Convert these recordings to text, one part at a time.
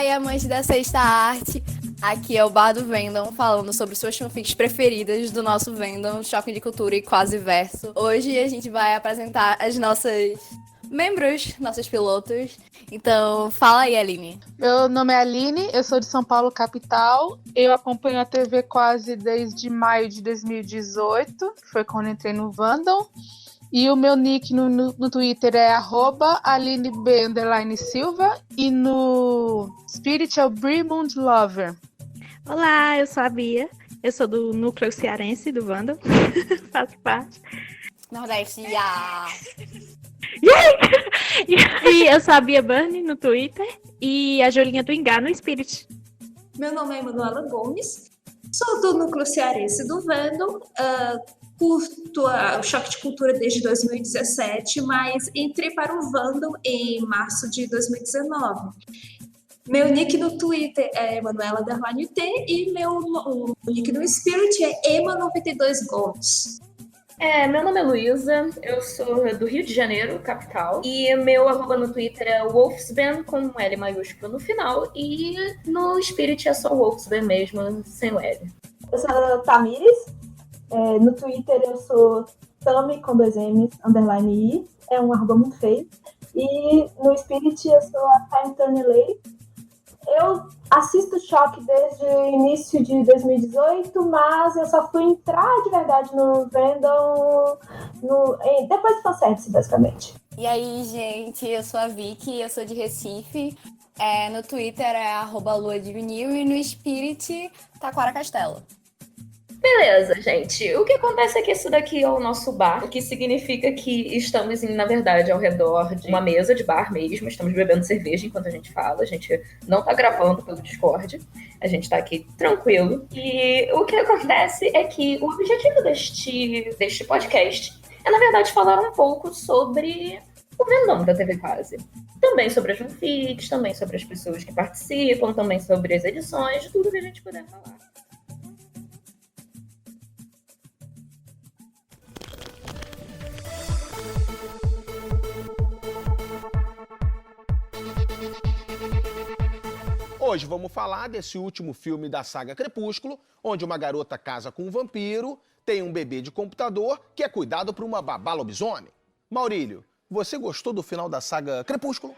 aí, amantes da sexta arte, aqui é o Bar do Vendom, falando sobre suas fanfics preferidas do nosso Vendom, Choque de Cultura e Quase Verso. Hoje a gente vai apresentar as nossas membros, nossos pilotos. Então, fala aí, Aline. Meu nome é Aline, eu sou de São Paulo, capital. Eu acompanho a TV Quase desde maio de 2018, que foi quando entrei no Vandom. E o meu nick no Twitter é @AlineB_Silva e no Spirit é o Brimund Lover. Olá, eu sou a Bia, eu sou do núcleo cearense do Vandom, faço parte. Nordeste, E eu sou a Bia Burnie no Twitter e a Julinha do Ingá no Spirit. Meu nome é Manuela Gomes, sou do núcleo cearense do Vandom, curto o Choque de Cultura desde 2017, mas entrei para o Vandom em março de 2019. Meu nick no Twitter é Emanuela_T e o nick no Spirit é Ema92Gomes. Meu nome é Luísa, eu sou do Rio de Janeiro, capital, e meu arroba no Twitter é Wolfsban, com um L maiúsculo no final, e no Spirit é só Wolfsban mesmo, sem o L. Eu sou a Tamires, no Twitter eu sou Tami com 2 M's, _I, é um arroba muito feio, e no Spirit eu sou a Time Turner Lady. Eu assisto Choque desde o início de 2018, mas eu só fui entrar de verdade no Vandom depois do fanservice, basicamente. E aí, gente, eu sou a Vicky, eu sou de Recife. No Twitter é @luadevinil e no Spirit, Taquara Castelo. Beleza, gente. O que acontece é que isso daqui é o nosso bar, o que significa que estamos, na verdade, ao redor de uma mesa de bar mesmo. Estamos bebendo cerveja enquanto a gente fala. A gente não tá gravando pelo Discord. A gente tá aqui tranquilo. E o que acontece é que o objetivo deste podcast é, na verdade, falar um pouco sobre o Vendom da TV Quase. Também sobre as fanfics, também sobre as pessoas que participam, também sobre as edições, tudo que a gente puder falar. Hoje vamos falar desse último filme da saga Crepúsculo, onde uma garota casa com um vampiro, tem um bebê de computador que é cuidado por uma babá lobisomem. Maurílio, você gostou do final da saga Crepúsculo?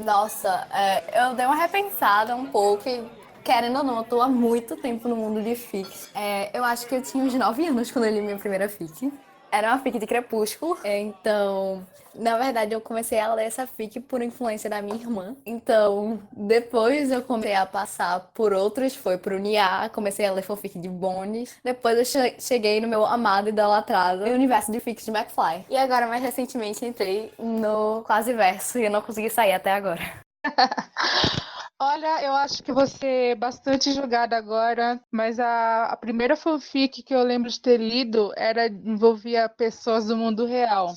Nossa, eu dei uma repensada um pouco e, querendo ou não, eu tô há muito tempo no mundo de fics. Eu acho que eu tinha uns 9 anos quando eu li minha primeira fic. Era uma fic de Crepúsculo, então, na verdade, eu comecei a ler essa fic por influência da minha irmã. Então, depois eu comecei a passar por outros, foi pro Nia, comecei a ler fanfic de Bones. Depois eu cheguei no meu amado e idolatrado universo de fics de McFly. E agora, mais recentemente, entrei no Quase Verso e eu não consegui sair até agora. Olha, eu acho que você é bastante julgada agora, mas a primeira fanfic que eu lembro de ter lido envolvia pessoas do mundo real.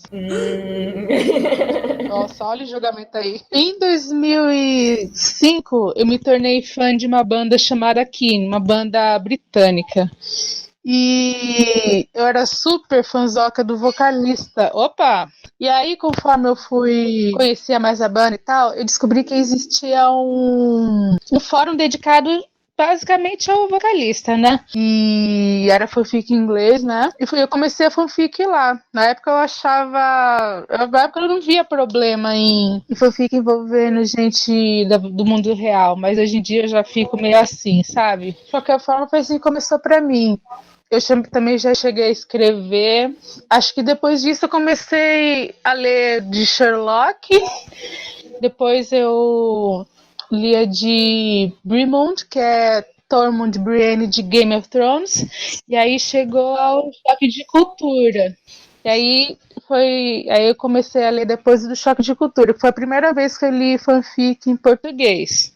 Nossa, olha o julgamento aí. Em 2005, eu me tornei fã de uma banda chamada Keane, uma banda britânica. E eu era super fãzoca do vocalista. Opa! E aí, conforme eu fui conhecer mais a banda e tal, eu descobri que existia um fórum dedicado basicamente ao vocalista, né? E era fanfic em inglês, né? E eu comecei a fanfic lá. Na época eu achava... Na época eu não via problema em fanfic envolvendo gente do mundo real, mas hoje em dia eu já fico meio assim, sabe? De qualquer forma, foi assim que começou pra mim. Eu também já cheguei a escrever. Acho que depois disso eu comecei a ler de Sherlock. Depois eu lia de Brimond, que é Tormund Brienne de Game of Thrones. E aí chegou ao Choque de Cultura. E aí eu comecei a ler depois do Choque de Cultura, que foi a primeira vez que eu li fanfic em português.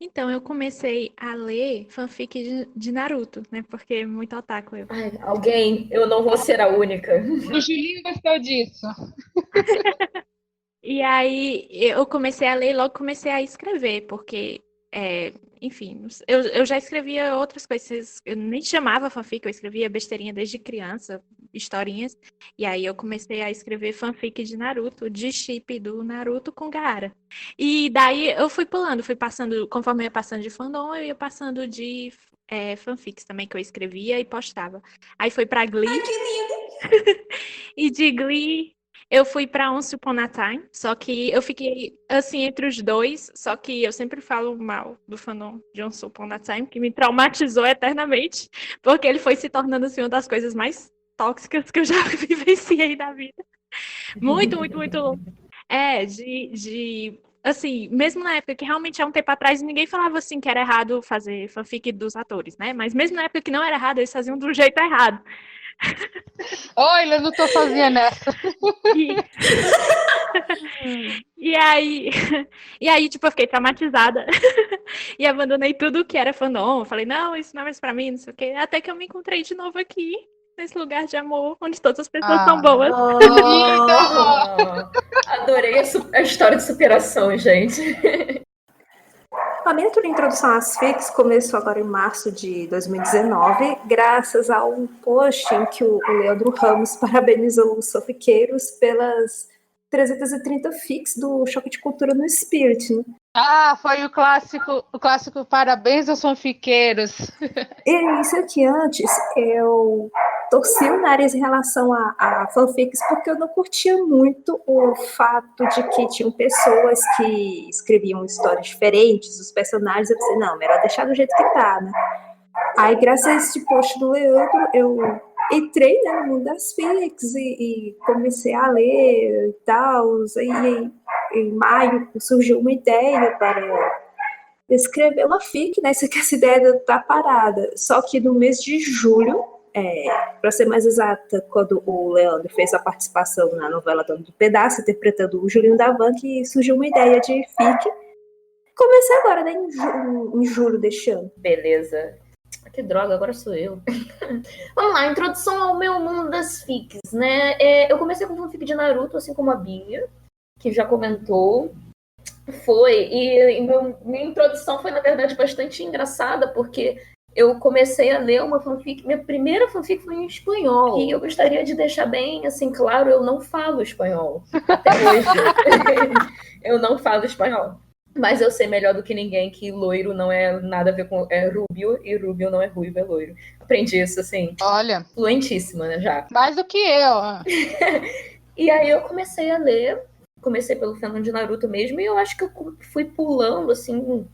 Então, eu comecei a ler fanfic de Naruto, né? Porque é muito otaku eu. Ai, eu não vou ser a única. O Julinho gostou disso. E aí, eu comecei a ler e logo comecei a escrever, porque, enfim, eu já escrevia outras coisas. Eu nem chamava fanfic, eu escrevia besteirinha desde criança. historinhas. E aí eu comecei a escrever fanfic de Naruto, de chip do Naruto com Gaara. E daí eu fui pulando, fui passando, conforme eu ia passando de fandom, eu ia passando de fanfics também que eu escrevia e postava. Aí foi pra Glee. Ai, que lindo! E de Glee, eu fui pra Once Upon a Time, só que eu fiquei, assim, entre os dois, só que eu sempre falo mal do fandom de Once Upon a Time, que me traumatizou eternamente, porque ele foi se tornando, assim, uma das coisas mais tóxicas que eu já vivenciei na vida. Muito, muito, muito louco. Assim, mesmo na época que realmente há um tempo atrás ninguém falava assim que era errado fazer fanfic dos atores, né? Mas mesmo na época que não era errado, eles faziam do jeito errado. Oi, eu não tô sozinha nessa. E, e aí, e aí, tipo, eu fiquei traumatizada e abandonei tudo que era fandom. Falei, não, isso não é mais pra mim, não sei o quê. Até que eu me encontrei de novo aqui, nesse lugar de amor, onde todas as pessoas são boas. Ah, adorei a história de superação, gente. A minha introdução às FICs começou agora em março de 2019, graças a um post em que o Leandro Ramos parabenizou os fanfiqueiros pelas 330 FICs do Choque de Cultura no Spirit, né? Ah, foi o clássico parabéns aos fanfiqueiros. E isso aqui antes, eu torci o nariz em relação a fanfics, porque eu não curtia muito o fato de que tinham pessoas que escreviam histórias diferentes, os personagens, eu pensei, não, melhor deixar do jeito que tá, né? Aí, graças a esse post do Leandro, eu entrei, né, no mundo das fics e comecei a ler e tal, e em maio surgiu uma ideia para escrever uma fic, né? Essa ideia tá parada. Só que no mês de julho, para ser mais exata, quando o Leandro fez a participação na novela Dono do Pedaço, interpretando o Julinho da Van, que surgiu uma ideia de fic. Comecei agora, né? Em julho deste ano. Beleza. Que droga, agora sou eu. Vamos lá, introdução ao meu mundo das fics, né? Eu comecei com fanfic de Naruto, assim como a Bia, que já comentou. Minha introdução foi, na verdade, bastante engraçada, porque eu comecei a ler uma fanfic, minha primeira fanfic foi em espanhol, e eu gostaria de deixar bem, assim, claro, eu não falo espanhol, até hoje. Eu não falo espanhol. Mas eu sei melhor do que ninguém que loiro não é nada a ver com rubio, e rubio não é ruivo, é loiro. Aprendi isso, assim, Olha, fluentíssima, né, já. mais do que eu. E aí eu comecei a ler, comecei pelo fandom de Naruto mesmo, e eu acho que eu fui pulando, assim,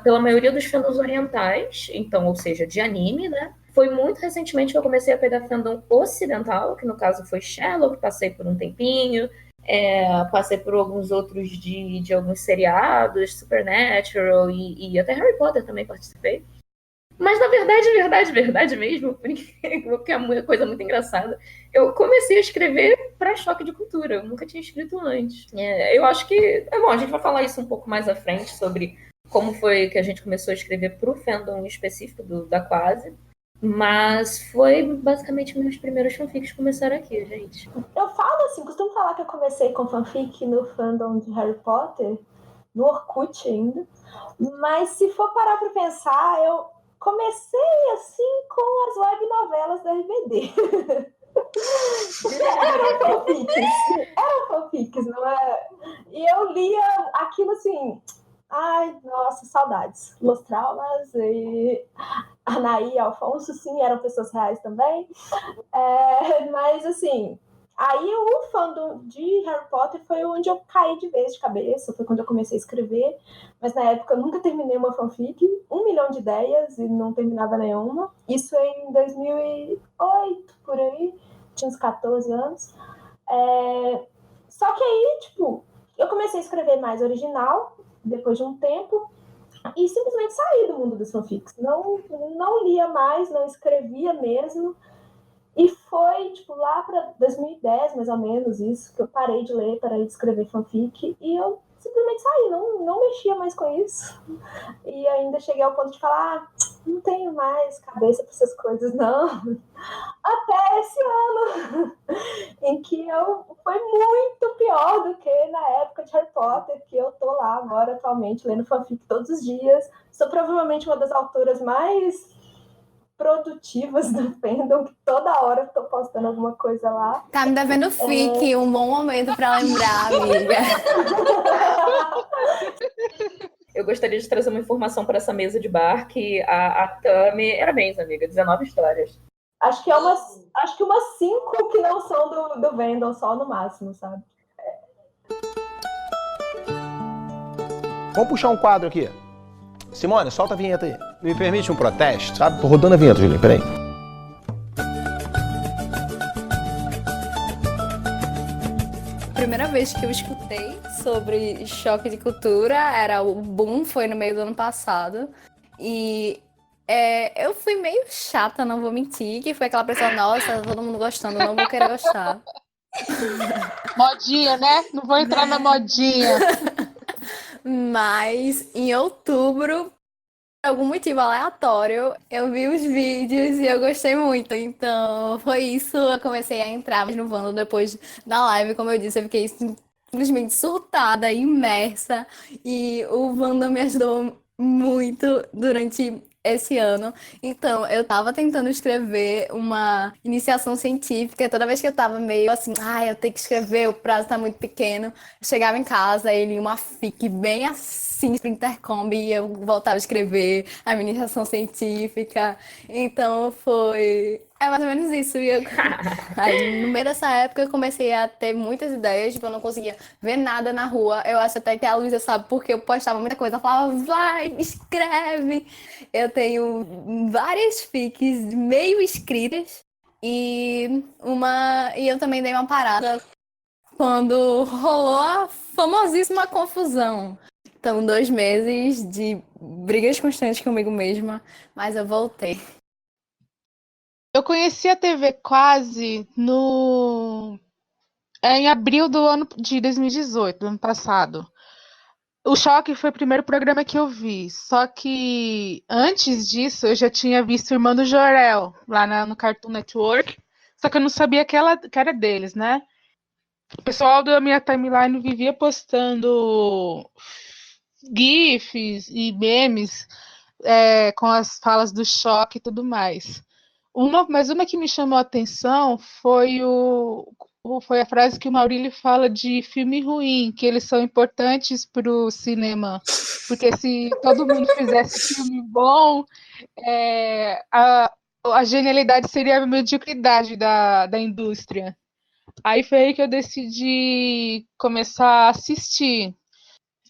pela maioria dos fandoms orientais, então, ou seja, de anime, né? Foi muito recentemente que eu comecei a pegar fandom ocidental, que no caso foi Sherlock, passei por um tempinho, passei por alguns outros de alguns seriados, Supernatural e até Harry Potter também participei. Mas na verdade mesmo, porque é uma coisa muito engraçada, eu comecei a escrever para Choque de Cultura, eu nunca tinha escrito antes. Eu acho que, bom, a gente vai falar isso um pouco mais à frente, sobre como foi que a gente começou a escrever para o fandom específico da Quase. Mas foi basicamente meus primeiros fanfics começaram aqui, gente. Eu falo assim, costumo falar que eu comecei com fanfic no fandom de Harry Potter, no Orkut ainda. Mas se for parar para pensar, eu comecei assim com as web novelas da RBD. Eram fanfics, não é? E eu lia aquilo assim, ai, nossa, saudades. Los Traumas e Anaí e Alfonso, sim, eram pessoas reais também. Mas assim, aí o fandom de Harry Potter foi onde eu caí de vez de cabeça, foi quando eu comecei a escrever, mas na época eu nunca terminei uma fanfic, 1 milhão de ideias e não terminava nenhuma. Isso em 2008, por aí, tinha uns 14 anos. Só que aí, tipo, eu comecei a escrever mais original, depois de um tempo, e simplesmente saí do mundo dos fanfics. Não lia mais, não escrevia mesmo. E foi, tipo, lá para 2010, mais ou menos, isso, que eu parei de ler, parei de escrever fanfic, e eu simplesmente saí, não mexia mais com isso. E ainda cheguei ao ponto de falar, não tenho mais cabeça para essas coisas, não. Até esse ano, em que foi muito pior do que na época de Harry Potter, que eu tô lá agora, atualmente, lendo fanfic todos os dias. Sou provavelmente uma das autoras mais produtivas do fandom, que toda hora eu tô postando alguma coisa lá. Tá me devendo fic, um bom momento pra lembrar, amiga. Eu gostaria de trazer uma informação para essa mesa de bar que a Tami, parabéns, amiga, 19 histórias. Acho que umas 5 que não são do Vendel, só no máximo, sabe? Vamos puxar um quadro aqui. Simone, solta a vinheta aí. Me permite um protesto? Sabe? Tô rodando a vinheta, Julinho, peraí. Primeira vez que eu escutei sobre choque de cultura era o boom, foi no meio do ano passado. E eu fui meio chata, não vou mentir, que foi aquela pessoa, nossa, todo mundo gostando, não vou querer gostar. Modinha, né? Não vou entrar na modinha. Mas em outubro, por algum motivo aleatório, eu vi os vídeos e eu gostei muito. Então, foi isso. Eu comecei a entrar mais no Wanda depois da live. Como eu disse, eu fiquei simplesmente surtada, imersa. E o Wanda me ajudou muito durante esse ano. Então, eu tava tentando escrever uma iniciação científica. Toda vez que eu tava meio assim, eu tenho que escrever, o prazo tá muito pequeno. Eu chegava em casa, ele uma fic bem assim, pro Intercombi, e eu voltava a escrever a minha iniciação científica. Então, é mais ou menos isso. Aí, no meio dessa época, eu comecei a ter muitas ideias, tipo, eu não conseguia ver nada na rua. Eu acho até que a Luísa sabe porque eu postava muita coisa. Eu falava, vai, escreve. Eu tenho várias fics meio escritas e eu também dei uma parada quando rolou a famosíssima confusão. Então, 2 meses de brigas constantes comigo mesma, mas eu voltei. Eu conheci a TV quase em abril do ano de 2018, do ano passado. O Choque foi o primeiro programa que eu vi. Só que antes disso eu já tinha visto o Irmão do Jorel lá no Cartoon Network. Só que eu não sabia que era deles, né? O pessoal da minha timeline vivia postando GIFs e memes com as falas do Choque e tudo mais. Mas uma que me chamou a atenção foi a frase que o Maurílio fala de filme ruim, que eles são importantes para o cinema. Porque se todo mundo fizesse filme bom, a genialidade seria a mediocridade da indústria. Aí foi aí que eu decidi começar a assistir.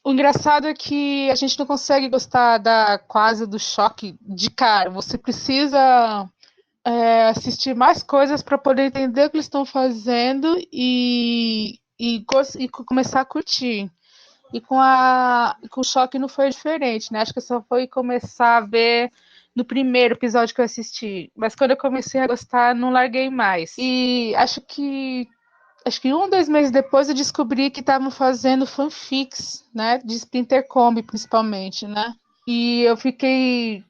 O engraçado é que a gente não consegue gostar quase do Choque de cara. Você precisa assistir mais coisas para poder entender o que eles estão fazendo e começar a curtir. E com o Choque não foi diferente, né? Acho que eu só foi começar a ver no primeiro episódio que eu assisti. Mas quando eu comecei a gostar, não larguei mais. E acho que 1 ou 2 meses depois eu descobri que estavam fazendo fanfics, né? De Splinter Combi, principalmente, né? E eu fiquei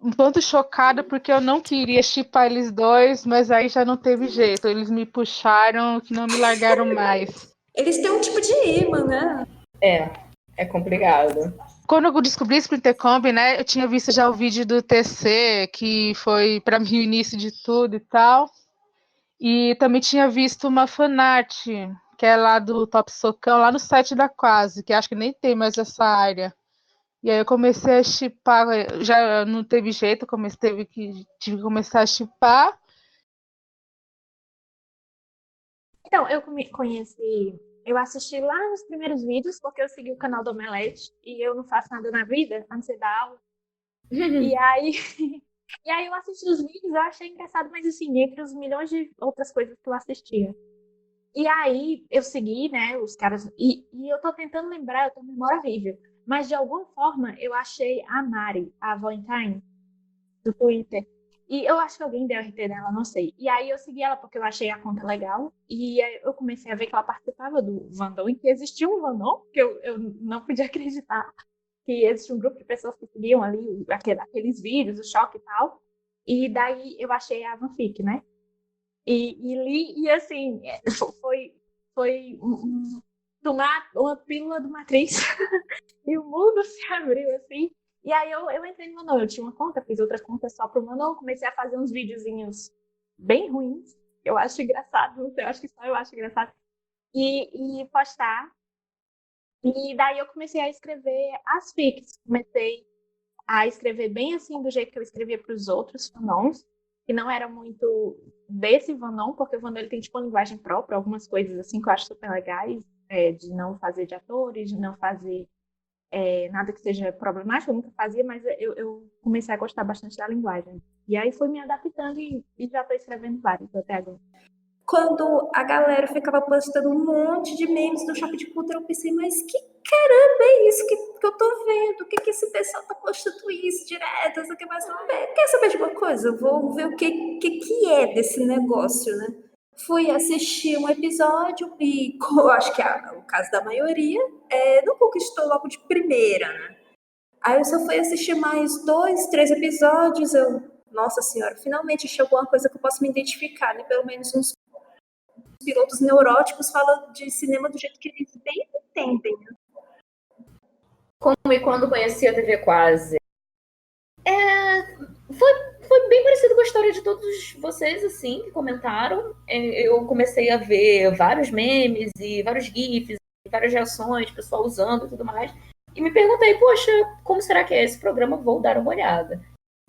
um tanto chocada porque eu não queria shippar eles dois, mas aí já não teve jeito. Eles me puxaram que não me largaram mais. Eles têm um tipo de imã, né? É complicado. Quando eu descobri Splinter Combi, né, eu tinha visto já o vídeo do TC, que foi para mim o início de tudo e tal. E também tinha visto uma fanart, que é lá do Top Socão, lá no site da Quase, que acho que nem tem mais essa área. E aí eu comecei a shippar, já não teve jeito, tive que começar a shippar. Então, eu assisti lá nos primeiros vídeos, porque eu segui o canal do Omelete e eu não faço nada na vida, a não ser dar aula. E aí, eu assisti os vídeos, eu achei engraçado, mas assim, entre os milhões de outras coisas que eu assistia. E aí eu segui, né, os caras, e eu tô tentando lembrar, eu tenho memória horrível, mas de alguma forma eu achei a Mari, a Valentine, do Twitter. E eu acho que alguém deu RT nela, não sei. E aí eu segui ela porque eu achei a conta legal. E aí eu comecei a ver que ela participava do Vandom, e que existia um Vandom, que eu não podia acreditar que existia um grupo de pessoas que seguiam ali aqueles vídeos, o choque e tal. E daí eu achei a fanfic, né? E li, e assim, foi tomar uma pílula de matriz. E o mundo se abriu, assim. E aí eu entrei no Manon, eu tinha uma conta, fiz outra conta só pro Manon, comecei a fazer uns videozinhos bem ruins, eu acho engraçado, eu acho que só eu acho engraçado, e postar. E daí eu comecei a escrever as fics, comecei a escrever bem assim, do jeito que eu escrevia para os outros fandoms, que não era muito desse fandom, porque o fandom ele tem tipo uma linguagem própria, algumas coisas assim que eu acho super legais, de não fazer de atores, de não fazer nada que seja problemático, eu nunca fazia, mas eu comecei a gostar bastante da linguagem. E aí fui me adaptando e já estou escrevendo vários até agora. Quando a galera ficava postando um monte de memes do Choque de Cultura, eu pensei, mas que caramba é isso que eu tô vendo? O que esse pessoal tá postando isso direto? Não sei o que mais não ver. Quer saber de uma coisa? Eu vou ver o que é desse negócio, né? Fui assistir um episódio e, eu acho que é o caso da maioria, não conquistou logo de primeira, né? Aí eu só fui assistir mais 2, 3 episódios, nossa senhora, finalmente chegou uma coisa que eu posso me identificar, né? Pelo menos uns pilotos neuróticos falam de cinema do jeito que eles bem entendem. Né? Como e quando conheci a TV Quase? Foi bem parecido com a história de todos vocês, assim, que comentaram. Eu comecei a ver vários memes e vários GIFs, e várias reações, pessoal usando e tudo mais. E me perguntei, poxa, como será que é esse programa? Vou dar uma olhada.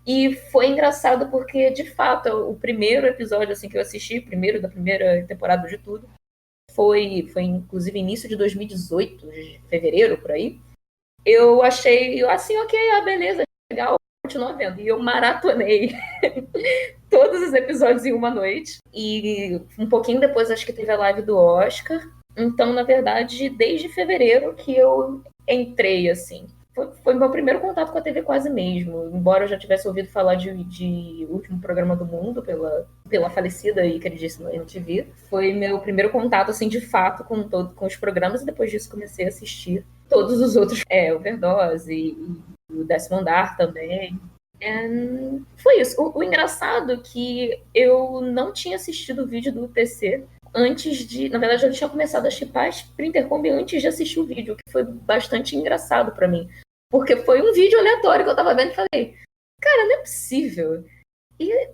E foi engraçado porque, de fato, o primeiro episódio assim, que eu assisti, primeiro da primeira temporada de tudo, foi inclusive início de 2018, de fevereiro, por aí. Eu achei assim, ok, beleza, legal, continuo vendo. E eu maratonei todos os episódios em uma noite. E um pouquinho depois, acho que teve a live do Oscar. Então, na verdade, desde fevereiro que eu entrei, assim. Foi meu primeiro contato com a TV Quase mesmo. Embora eu já tivesse ouvido falar de Último Programa do Mundo pela falecida e queridíssima MTV. Foi meu primeiro contato, assim, de fato, com os programas. E depois disso comecei a assistir todos os outros. Overdose e o Décimo Andar também. Foi isso. O engraçado é que eu não tinha assistido o vídeo do UTC antes de... Na verdade, eu tinha começado a shippar a Intercombi antes de assistir o vídeo, que foi bastante engraçado pra mim. Porque foi um vídeo aleatório que eu tava vendo e falei, cara, não é possível. E,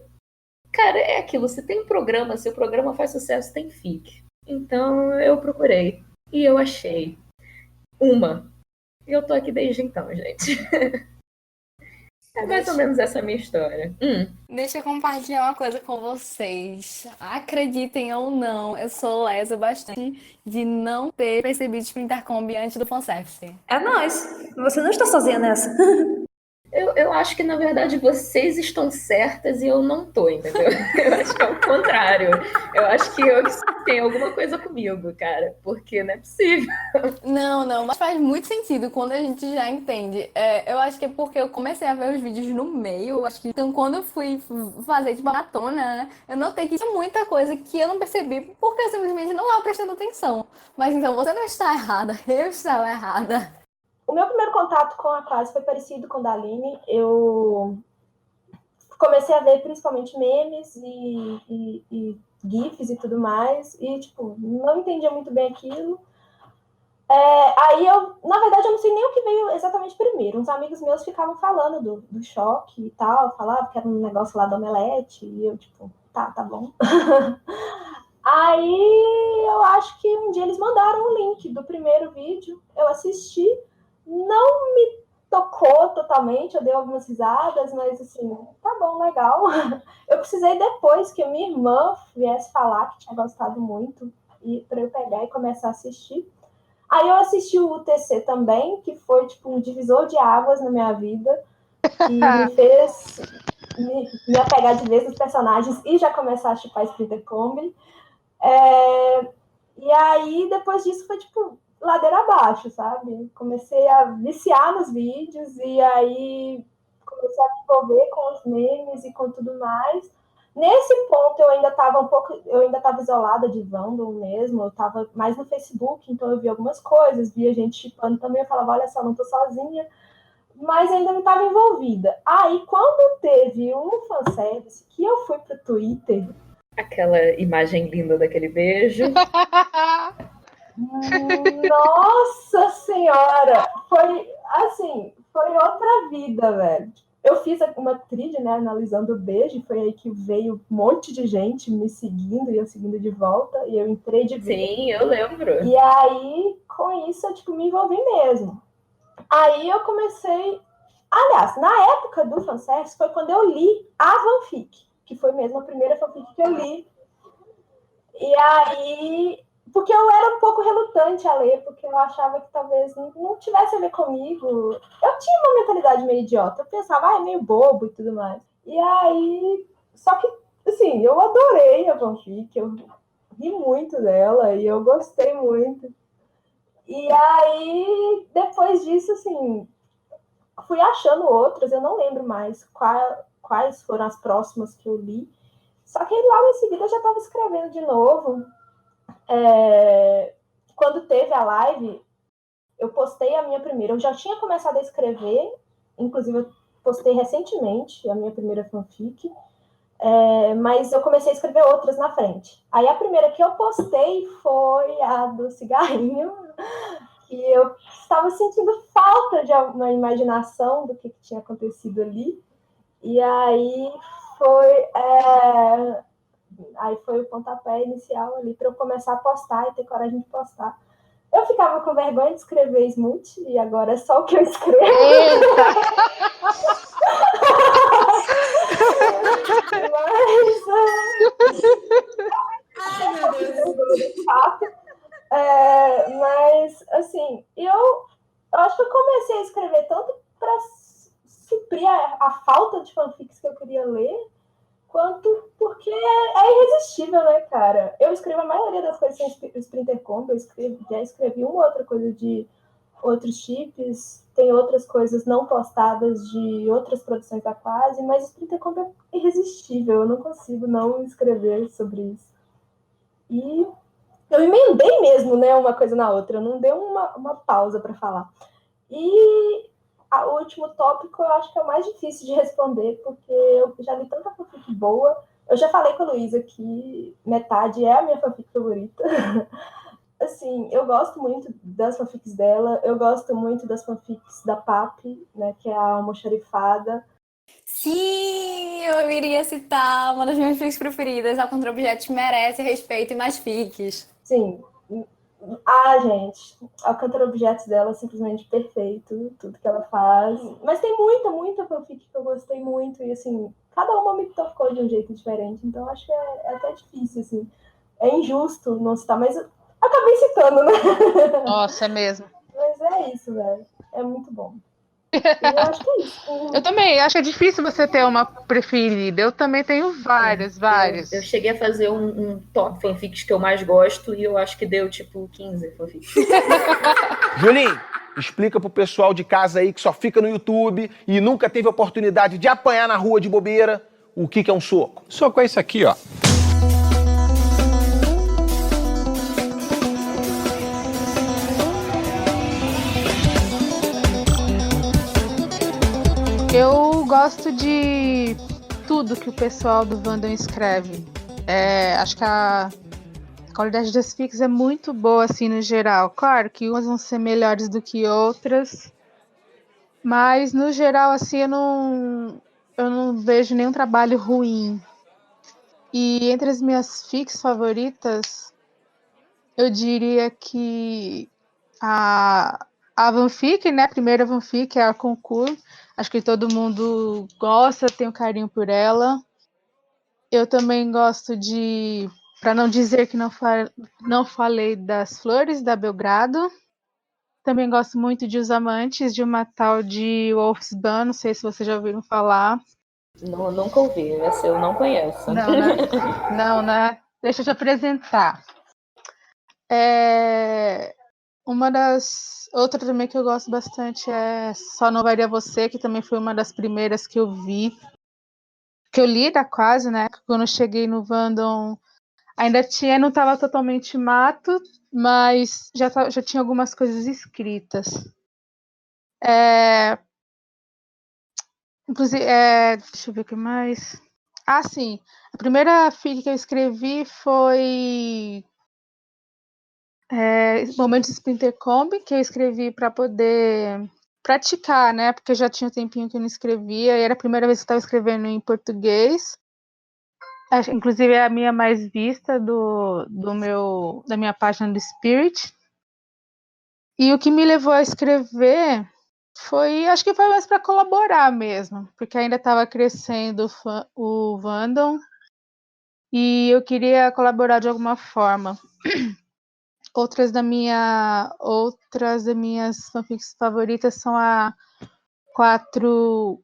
cara, é aquilo. Se tem programa, se o programa faz sucesso, tem fic. Então, eu procurei. E eu achei uma. E eu tô aqui desde então, gente. É mais ou menos essa a minha história. Deixa eu compartilhar uma coisa com vocês. Acreditem ou não, eu sou lesa bastante de não ter percebido de Intercombi antes do fanservice. É nóis. Você não está sozinha nessa. Eu acho que, na verdade, vocês estão certas e eu não tô, entendeu? Eu acho que é o contrário. Eu acho que tem alguma coisa comigo, cara. Porque não é possível. Não, mas faz muito sentido quando a gente já entende. Eu acho que é porque eu comecei a ver os vídeos no meio. Acho que então quando eu fui fazer de maratona, né, eu notei que tinha muita coisa que eu não percebi porque eu simplesmente não estava prestando atenção. Mas então você não está errada, eu estava errada. O meu primeiro contato com a Quase foi parecido com o da Aline. Eu comecei a ver principalmente memes e GIFs e tudo mais. E, tipo, não entendia muito bem aquilo. Aí na verdade, eu não sei nem o que veio exatamente primeiro. Uns amigos meus ficavam falando do choque e tal, falavam que era um negócio lá do Omelete. E eu, tipo, tá bom. Aí eu acho que um dia eles mandaram um link do primeiro vídeo. Eu assisti. Não me tocou totalmente, eu dei algumas risadas, mas assim, tá bom, legal. Eu precisei depois que a minha irmã viesse falar que tinha gostado muito, e para eu pegar e começar a assistir. Aí eu assisti o UTC também, que foi tipo um divisor de águas na minha vida, e me fez me apegar de vez nos personagens e já começar a chipar a Intercombi. E aí, depois disso, foi tipo ladeira abaixo, sabe? Comecei a viciar nos vídeos e aí comecei a me envolver com os memes e com tudo mais. Nesse ponto eu ainda estava isolada de Wandom mesmo, eu estava mais no Facebook, então eu vi algumas coisas, via gente chipando também, eu falava, olha só, não tô sozinha, mas ainda não estava envolvida. Aí quando teve um fanservice que eu fui pro Twitter, aquela imagem linda daquele beijo. Nossa Senhora! Foi foi outra vida, velho. Eu fiz uma trilha, né, analisando o beijo, foi aí que veio um monte de gente me seguindo e eu seguindo de volta, e eu entrei de vez. Sim, eu lembro. E aí, com isso, eu, tipo, me envolvi mesmo. Aí eu comecei... Aliás, na época do fanservice, foi quando eu li a fanfic, que foi mesmo a primeira fanfic que eu li. E aí... Porque eu era um pouco relutante a ler, porque eu achava que talvez não tivesse a ver comigo. Eu tinha uma mentalidade meio idiota. Eu pensava, é meio bobo e tudo mais. E aí... Só que, assim, eu adorei a fanfic. Eu ri muito dela e eu gostei muito. E aí, depois disso, assim... Fui achando outras. Eu não lembro mais quais foram as próximas que eu li. Só que logo em seguida eu já estava escrevendo de novo. Quando teve a live, eu postei a minha primeira. Eu já tinha começado a escrever, inclusive eu postei recentemente a minha primeira fanfic, mas eu comecei a escrever outras na frente. Aí a primeira que eu postei foi a do cigarrinho, e eu estava sentindo falta de uma imaginação do que tinha acontecido ali. E aí foi o pontapé inicial ali para eu começar a postar e ter coragem de postar. Eu ficava com vergonha de escrever Smooth, e agora é só o que eu escrevo. Ai, meu Deus. Mas, assim, eu acho que eu comecei a escrever tanto para suprir a falta de fanfics que eu queria ler, quanto porque é irresistível, né, cara? Eu escrevo a maioria das coisas sem Splinter Combo, já escrevi uma outra coisa de outros chips, tem outras coisas não postadas de outras produções da Quase, mas Splinter Combo é irresistível, eu não consigo não escrever sobre isso. E eu emendei mesmo, né, uma coisa na outra, eu não dei uma pausa para falar. E o último tópico eu acho que é o mais difícil de responder, porque eu já li tanta fanfic boa. Eu já falei com a Luísa que Metade é a minha fanfic favorita. Assim, eu gosto muito das fanfics dela, eu gosto muito das fanfics da Papi, né, que é a almoxarifada. Sim, eu iria citar uma das minhas fics preferidas. A Contra Objetos merece respeito e mais fics. Sim. Gente, a Cantora Objetos dela é simplesmente perfeito, tudo que ela faz. Mas tem muita fanfic que eu gostei muito, e assim, cada uma me tocou de um jeito diferente, então acho que é até difícil, assim. É injusto não citar, mas eu acabei citando, né? Nossa, é mesmo. Mas é isso, velho. É muito bom. E eu acho que é isso. Eu também, acho que é difícil você ter uma preferida. Eu também tenho várias. Eu cheguei a fazer um top fanfics que eu mais gosto e eu acho que deu tipo 15 fanfics. Julinho, explica pro pessoal de casa aí que só fica no YouTube e nunca teve oportunidade de apanhar na rua de bobeira, o que é um soco? Soco é isso aqui, ó. Eu gosto de tudo que o pessoal do Wandom escreve. Acho que a qualidade das fics é muito boa, assim, no geral. Claro que umas vão ser melhores do que outras, mas, no geral, assim, eu não vejo nenhum trabalho ruim. E entre as minhas fics favoritas, eu diria que a fanfic, né? A primeira fanfic é a Concur. Acho que todo mundo gosta, tem um carinho por ela. Eu também gosto de... Para não dizer que não falei das Flores da Belgrado. Também gosto muito de Os Amantes, de uma tal de Wolfsbane. Não sei se vocês já ouviram falar. Não, nunca ouvi, essa eu não conheço. Não, né? Não, né? Deixa eu te apresentar. Uma das... Outra também que eu gosto bastante é Só Não Varia Você, que também foi uma das primeiras que eu vi. Que eu li da Quase, né? Quando eu cheguei no Wandom, ainda não estava totalmente mato, mas já tinha algumas coisas escritas. Inclusive, deixa eu ver o que mais. Sim. A primeira fic que eu escrevi foi Momentos Splinter Combi, que eu escrevi para poder praticar, né? Porque já tinha um tempinho que eu não escrevia, e era a primeira vez que eu estava escrevendo em português. Inclusive é a minha mais vista da minha página do Spirit. E o que me levou a escrever acho que foi mais para colaborar mesmo, porque ainda estava crescendo o fandom e eu queria colaborar de alguma forma. Outras das minhas fanfics favoritas são a Quatro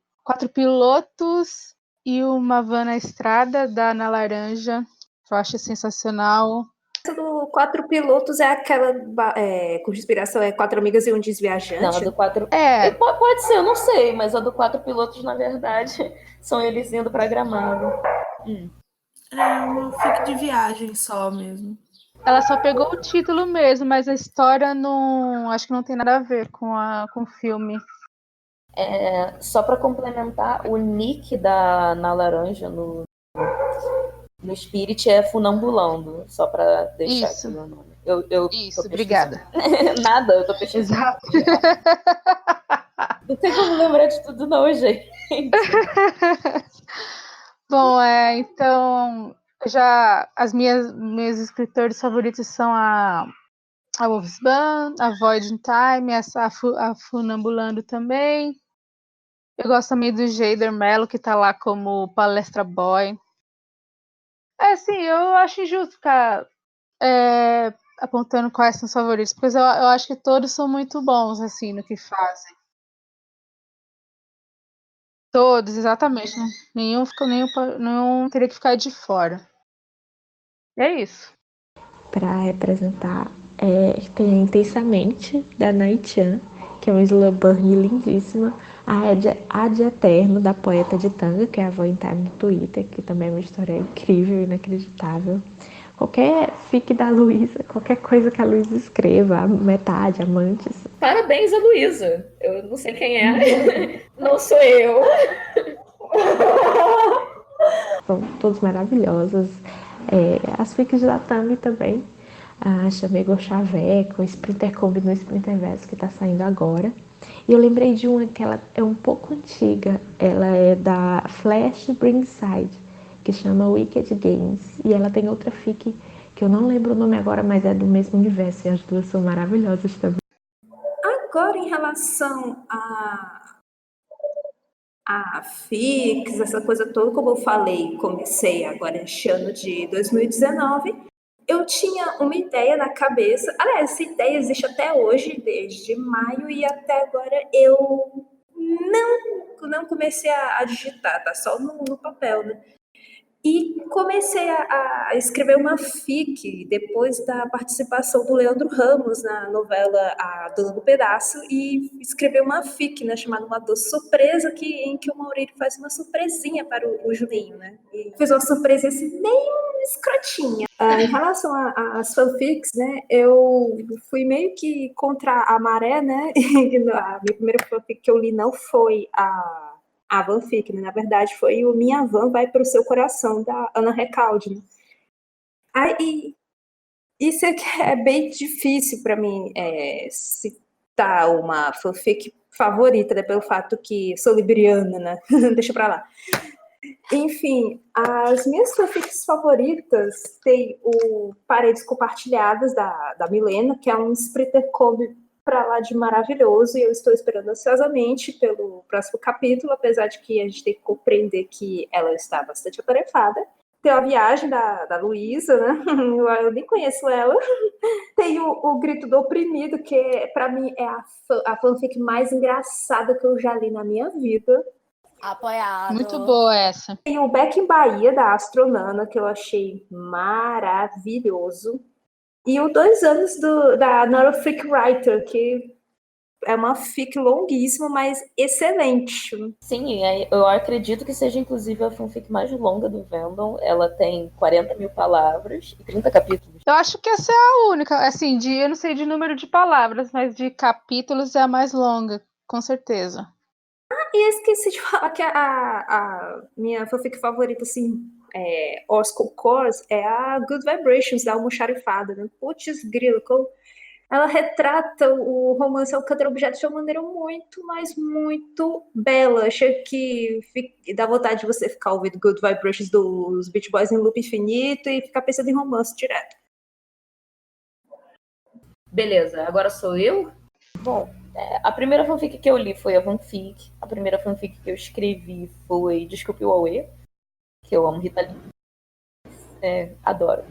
Pilotos e Uma Van na Estrada, da Ana Laranja, que eu acho sensacional. Essa do Quatro Pilotos é aquela cuja inspiração é Quatro Amigas e um Desviajante? Não, a do quatro... É. Pode ser, eu não sei, mas a do Quatro Pilotos, na verdade, são eles indo pra Gramado. É uma fic de viagem só mesmo. Ela só pegou o título mesmo, mas a história acho que não tem nada a ver com o filme. Só pra complementar, o nick da Ana Laranja no Spirit é Funambulando, só pra deixar Isso. aqui o nome. Isso, obrigada. Nada, eu tô pesquisando. Exato. Não tem como lembrar de tudo não, gente. Bom, então, as minhas escritores favoritos são a Wolfsbane, a Void in Time, a Funambulando também. Eu gosto também do Jader Mello, que tá lá como palestra boy. Sim, eu acho injusto ficar apontando quais são os favoritos, porque eu acho que todos são muito bons, assim, no que fazem. Todos, exatamente. Nenhum teria que ficar de fora. É isso. Para representar, tem Intensamente, da Nai-chan, que é uma slow burn lindíssima. A Ad Eterno, da Poeta de Tanga, que é a avó em time no Twitter, que também é uma história incrível, inacreditável. Qualquer fic da Luísa, qualquer coisa que a Luísa escreva, a Metade, Amantes. Parabéns a Luísa. Eu não sei quem é. Não sou eu. São todas maravilhosas. As fics da Tami também. A Chamego Chaveco, o Splinter Combi no Splinterverse, que está saindo agora. E eu lembrei de uma que ela é um pouco antiga. Ela é da Flash Bringside, que chama Wicked Games. E ela tem outra fic que eu não lembro o nome agora, mas é do mesmo universo. E as duas são maravilhosas também. Agora, em relação a fics, essa coisa toda, como eu falei, comecei agora este ano de 2019, eu tinha uma ideia na cabeça. Aliás, essa ideia existe até hoje, desde maio, e até agora eu não comecei a digitar, tá só no papel, né? E comecei a escrever uma fic depois da participação do Leandro Ramos na novela A Dona do Pedaço, e escrevi uma fic, né, chamada Uma Doce Surpresa, em que o Maurílio faz uma surpresinha para o Juninho, né? E fez uma surpresa assim, meio escrotinha. Em relação às fanfics, né, eu fui meio que contra a maré, né? A minha primeira fanfic que eu li não foi a fanfic, né? Na verdade, foi o Minha Van Vai para o Seu Coração, da Ana Recalde. Né? Aí, isso é bem difícil para mim citar uma fanfic favorita, né? Pelo fato que sou libriana, né? Deixa pra lá. Enfim, as minhas fanfics favoritas tem o Paredes Compartilhadas, da Milena, que é um Splitter Combi para lá de maravilhoso, e eu estou esperando ansiosamente pelo próximo capítulo, apesar de que a gente tem que compreender que ela está bastante atarefada. Tem a viagem da Luísa, né? Eu nem conheço ela. Tem o Grito do Oprimido, que para mim é a fanfic mais engraçada que eu já li na minha vida. Apoiado. Muito boa essa. Tem o Back in Bahia, da Astronana, que eu achei maravilhoso. E o 2 anos da Nora Freak Writer, que é uma fic longuíssima, mas excelente. Sim, eu acredito que seja inclusive a fanfic mais longa do Vendom. Ela tem 40 mil palavras e 30 capítulos. Eu acho que essa é a única, assim, eu não sei de número de palavras, mas de capítulos é a mais longa, com certeza. E esqueci de falar que a minha fanfic favorita, assim, Oscar Cores, é a Good Vibrations, da Almoxarifada, né? Putz, grilo, ela retrata o romance Alcântara Objetos de uma maneira muito, mas muito bela. Chega que dá vontade de você ficar ouvindo Good Vibrations dos Beach Boys em loop infinito e ficar pensando em romance direto. Beleza, agora sou eu? Bom, a primeira fanfic que eu li foi a fanfic. A primeira fanfic que eu escrevi foi Desculpe o Aue, que eu amo Rita Lee. Adoro.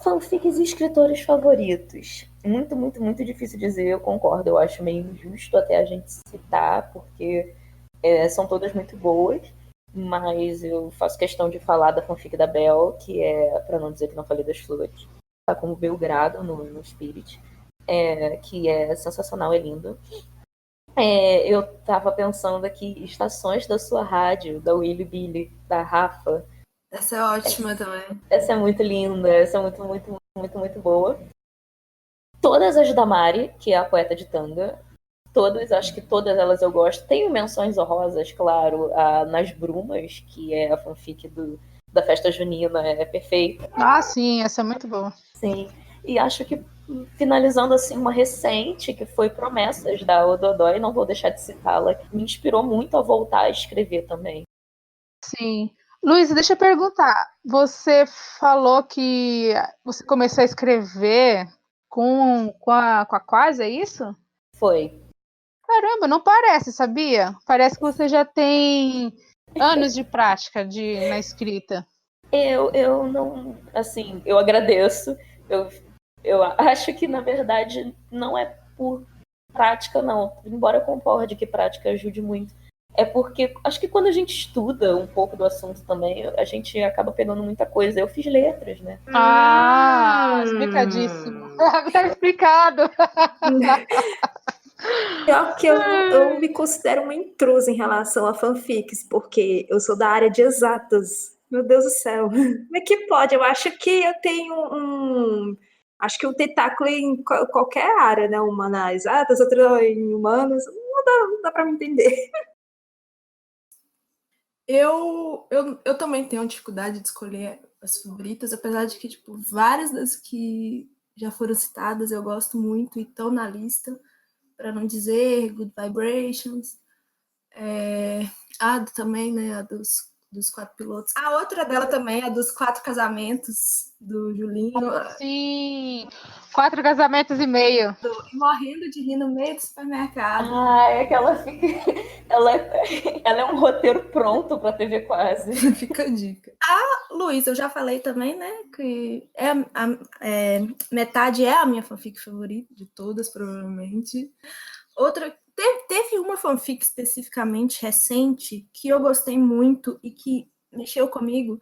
Fanfics e escritores favoritos. Muito, muito, muito difícil dizer, eu concordo. Eu acho meio injusto até a gente citar, porque são todas muito boas. Mas eu faço questão de falar da fanfic da Belle, que pra não dizer que não falei das flores, tá como Belgrado no Spirit. Que é sensacional, é lindo. Eu tava pensando aqui, Estações da Sua Rádio, da Willy Billy, da Rafa. Essa é ótima também. Essa é muito linda, essa é muito, muito, muito, muito boa. Todas as da Mari, que é a poeta de tanga. Acho que todas elas eu gosto. Tenho menções honrosas, claro, a Nas Brumas, que é a fanfic da festa junina, é perfeita. Ah, sim, essa é muito boa. Sim, e acho que finalizando assim uma recente, que foi Promessas, da Ododói, não vou deixar de citá-la, que me inspirou muito a voltar a escrever também. Sim. Luísa, deixa eu perguntar. Você falou que você começou a escrever com a Quase, é isso? Foi. Caramba, não parece, sabia? Parece que você já tem anos de prática na escrita. Eu não, assim, eu agradeço. Eu acho que, na verdade, não é por prática, não. Embora eu concorde que prática ajude muito. É porque, acho que quando a gente estuda um pouco do assunto também, a gente acaba pegando muita coisa. Eu fiz letras, né? Explicadíssimo. Tá explicado. Pior que eu me considero uma intrusa em relação a fanfics, porque eu sou da área de exatas. Meu Deus do céu. Como é que pode? Eu acho que eu tenho acho que um tentáculo em qualquer área, né? Uma nas exatas, outra em humanas. Não dá pra me entender. Eu também tenho dificuldade de escolher as favoritas, apesar de que, tipo, várias das que já foram citadas eu gosto muito e estão na lista, para não dizer Good Vibrations. A também, né? A dos 4 pilotos. A outra dela também, a dos 4 casamentos do Julinho. Sim, 4 casamentos e meio. Morrendo de rir no meio do supermercado. É que ela fica. Ela é um roteiro pronto pra TV Quase. Fica a dica. A Luísa, eu já falei também, né? Que Metade é a minha fanfic favorita de todas, provavelmente. Outra. Teve uma fanfic especificamente recente que eu gostei muito e que mexeu comigo,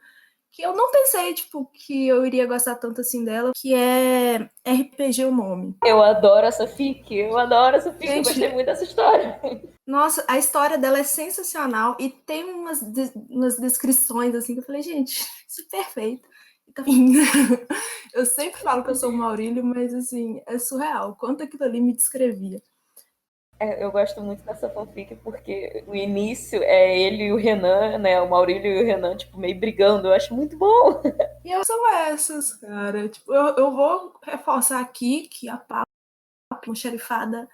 que eu não pensei, tipo, que eu iria gostar tanto assim dela, que é RPG o nome. Eu adoro essa fic, Gente, eu gostei muito dessa história. Nossa, a história dela é sensacional e tem umas descrições assim que eu falei, gente, isso é perfeito. Eu sempre falo que eu sou o Maurílio, mas assim, é surreal. Quanto aquilo ali me descrevia. Eu gosto muito dessa fanfic porque o início é ele e o Renan, né? O Maurílio e o Renan, tipo, meio brigando. Eu acho muito bom. E eu sou essas, cara. Tipo, eu vou reforçar aqui que a Papo, uma xerifada,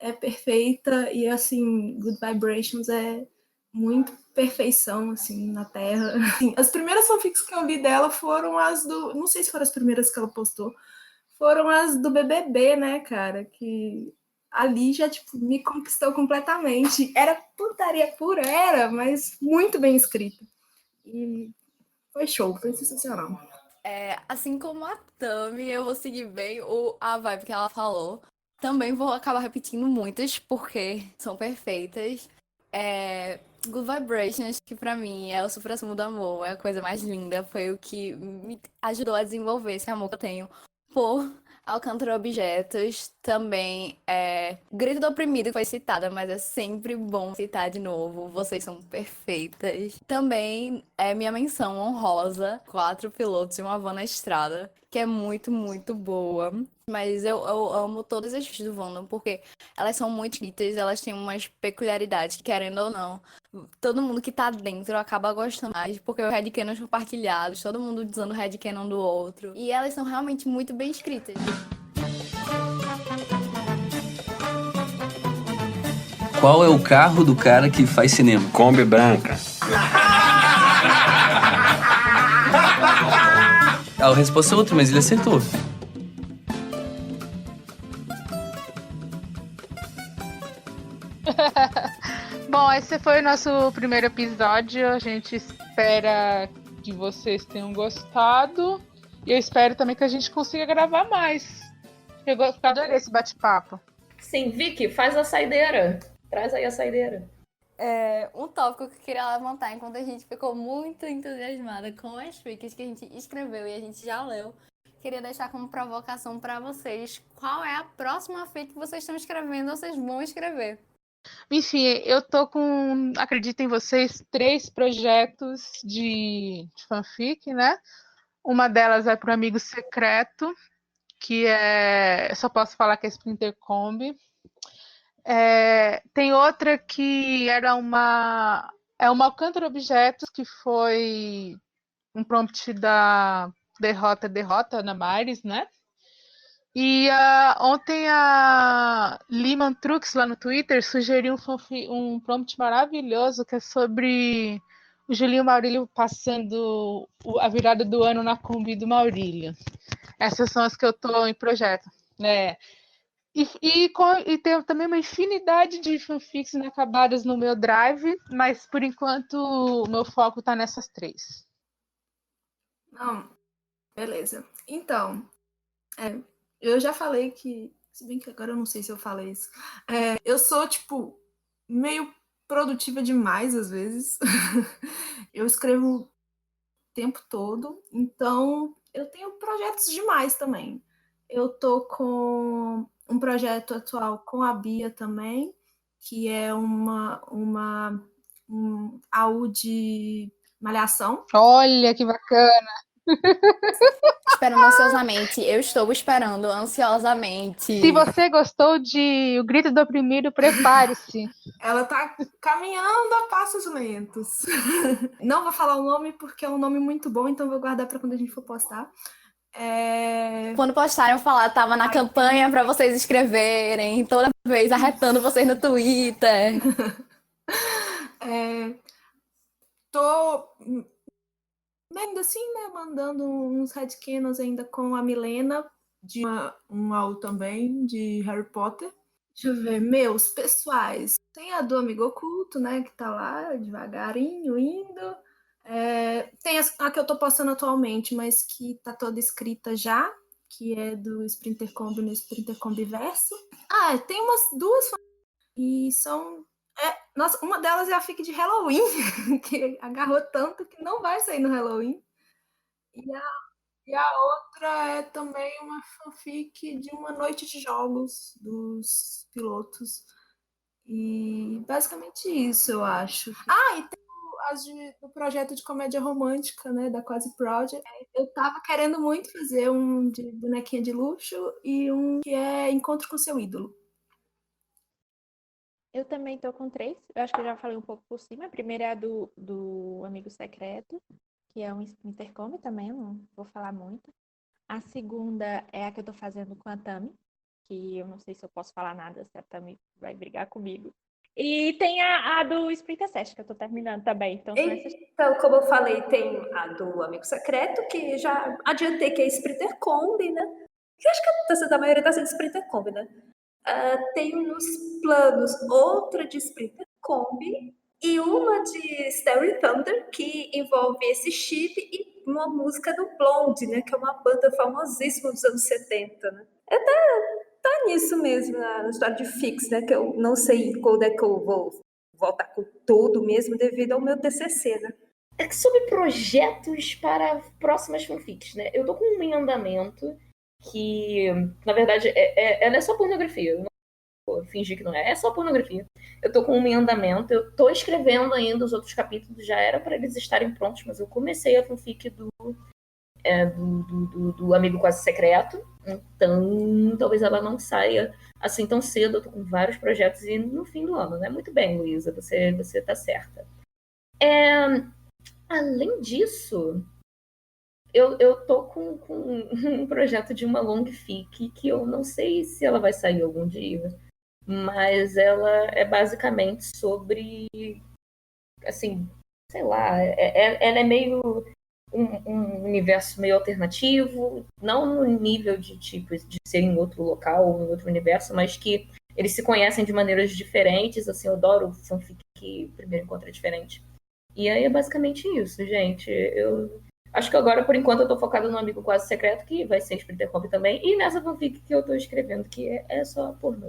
é perfeita e, assim, Good Vibrations é muito perfeição, assim, na Terra. Assim, as primeiras fanfics que eu li dela foram as do... Não sei se foram as primeiras que ela postou. Foram as do BBB, né, cara? Que ali já, tipo, me conquistou completamente. Era putaria pura, mas muito bem escrita. E foi show, foi sensacional. Assim como a Tami, eu vou seguir bem a vibe que ela falou. Também vou acabar repetindo muitas, porque são perfeitas. Good Vibrations, que pra mim é o supra-sumo do amor, é a coisa mais linda. Foi o que me ajudou a desenvolver esse amor que eu tenho por Alcântara Objetos. Também Grito do Oprimido, que foi citada, mas é sempre bom citar de novo. Vocês são perfeitas. Também é minha menção honrosa, 4 pilotos e uma van na estrada, que é muito, muito boa. Mas eu amo todas as fichas do Wandom, porque elas são muito escritas, elas têm umas peculiaridades, que, querendo ou não, todo mundo que tá dentro acaba gostando mais, porque o headcanons compartilhados, todo mundo usando o headcanon do outro. E elas são realmente muito bem escritas. Qual é o carro do cara que faz cinema? Kombi branca. A resposta é outra, mas ele acertou. Bom, esse foi o nosso primeiro episódio. A gente espera que vocês tenham gostado. E eu espero também que a gente consiga gravar mais. Eu adorei esse bate-papo. Sim, Vicky, faz a saideira. Traz aí a saideira. Um tópico que eu queria levantar enquanto a gente ficou muito entusiasmada com as fics que a gente escreveu e a gente já leu. Queria deixar como provocação para vocês qual é a próxima fic que vocês estão escrevendo ou vocês vão escrever. Enfim, eu tô com, acredito em vocês, 3 projetos de fanfic, né? Uma delas é pro Amigo Secreto, que é... Eu só posso falar que é Splinter Combi. Tem outra que era uma Alcântara Objetos, que foi um prompt da Derrota na Maris, né? E ontem a Liman Trux lá no Twitter sugeriu um prompt maravilhoso que é sobre o Julinho Maurílio passando a virada do ano na Kombi do Maurílio. Essas são as que eu estou em projeto, né? E tem também uma infinidade de fanfics inacabadas no meu drive, mas por enquanto o meu foco está nessas 3. Não, beleza. Então, eu já falei que, se bem que agora eu não sei se eu falei isso, eu sou, tipo, meio produtiva demais às vezes. Eu escrevo o tempo todo, então eu tenho projetos demais também. Eu tô com um projeto atual com a Bia também, que é um AU de malhação. Olha que bacana! Esperando ansiosamente, eu estou esperando ansiosamente. Se você gostou de O Grito do Oprimido, prepare-se. Ela tá caminhando a passos lentos. Não vou falar o nome porque é um nome muito bom, então vou guardar para quando a gente for postar. Quando postarem, eu falar, tava na campanha para vocês escreverem, toda vez arretando vocês no Twitter. Tô ainda assim, né, mandando uns headcanons ainda com a Milena, de um AU também, de Harry Potter. Deixa eu ver, meus pessoais. Tem a do Amigo Oculto, né, que tá lá devagarinho, indo. Tem a que eu tô postando atualmente, mas que tá toda escrita já, que é do Splinter Combi no Splinter Combi Verso. Tem umas 2 e são... Nossa, uma delas é a fic de Halloween, que agarrou tanto que não vai sair no Halloween. E a outra é também uma fanfic de uma noite de jogos dos pilotos. E basicamente isso, eu acho. E tem as do projeto de comédia romântica, né, da Quase Project. Eu tava querendo muito fazer um de bonequinha de luxo e um que é Encontro com Seu Ídolo. Eu também tô com 3. Eu acho que eu já falei um pouco por cima. A primeira é a do Amigo Secreto, que é um Splinter Combi também, não vou falar muito. A segunda é a que eu tô fazendo com a Tami, que eu não sei se eu posso falar nada, se a Tami vai brigar comigo. E tem a do Splinter Cell, que eu tô terminando também. Então, como eu falei, tem a do Amigo Secreto, que já adiantei que é Splinter Combi, né? Que acho que a maioria tá sendo Splinter Combi, né? Tenho nos planos outra de Splinter Combi e uma de Starry Thunder, que envolve esse chip e uma música do Blonde, né? Que é uma banda famosíssima dos anos 70, né? Tá nisso mesmo, na história de fics, né? Que eu não sei quando é que eu vou voltar com tudo mesmo devido ao meu TCC, né? Sobre projetos para próximas fanfics, né? Eu tô com um em andamento que, na verdade, ela é só pornografia. Eu não vou fingir que não é. É só pornografia. Eu tô com um em andamento. Eu tô escrevendo ainda os outros capítulos. Já era para eles estarem prontos, mas eu comecei a fanfic do Amigo Quase Secreto. Então, talvez ela não saia assim tão cedo. Eu tô com vários projetos e no fim do ano, né? Muito bem, Luísa. Você tá certa. Além disso... Eu tô com um projeto de uma long fic que eu não sei se ela vai sair algum dia, mas ela é basicamente sobre, assim, sei lá, ela é meio um universo meio alternativo, não no nível de tipo de ser em outro local ou em outro universo, mas que eles se conhecem de maneiras diferentes. Assim, eu adoro fanfic que o primeiro encontro é diferente. E aí é basicamente isso, gente. Eu acho que agora, por enquanto, eu tô focada no Amigo Quase Secreto, que vai ser Splinter Cop também, e nessa fanfic que eu tô escrevendo, que é só pornô.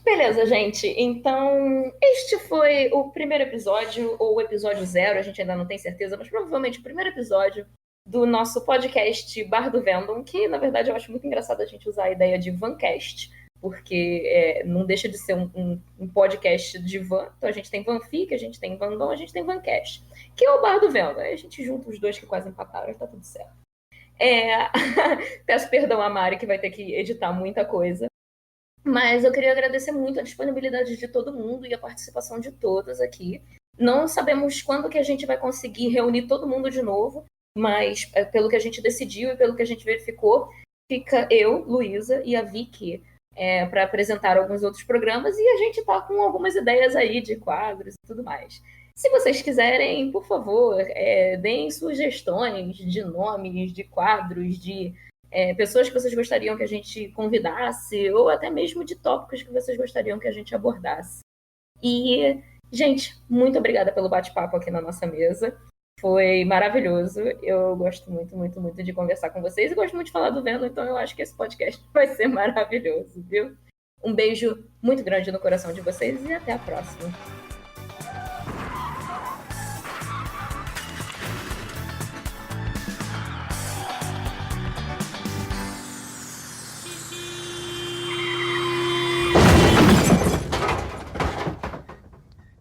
Beleza, gente. Então, este foi o primeiro episódio, ou o episódio 0, a gente ainda não tem certeza, mas provavelmente o primeiro episódio do nosso podcast Bar do Vendom, que, na verdade, eu acho muito engraçado a gente usar a ideia de Vancast, porque não deixa de ser um podcast de van. Então, a gente tem Vanfic, a gente tem Vandom, a gente tem Vancast, que é o Bar do Vendom. Aí a gente junta os dois que quase empataram e tá tudo certo. Peço perdão a Mari, que vai ter que editar muita coisa. Mas eu queria agradecer muito a disponibilidade de todo mundo e a participação de todas aqui. Não sabemos quando que a gente vai conseguir reunir todo mundo de novo, mas pelo que a gente decidiu e pelo que a gente verificou, fica eu, Luísa e a Vicky para apresentar alguns outros programas, e a gente está com algumas ideias aí de quadros e tudo mais. Se vocês quiserem, por favor, deem sugestões de nomes, de quadros, de pessoas que vocês gostariam que a gente convidasse, ou até mesmo de tópicos que vocês gostariam que a gente abordasse. E, gente, muito obrigada pelo bate-papo aqui na nossa mesa. Foi maravilhoso. Eu gosto muito, muito, muito de conversar com vocês e gosto muito de falar do Vendo, então eu acho que esse podcast vai ser maravilhoso, viu? Um beijo muito grande no coração de vocês e até a próxima.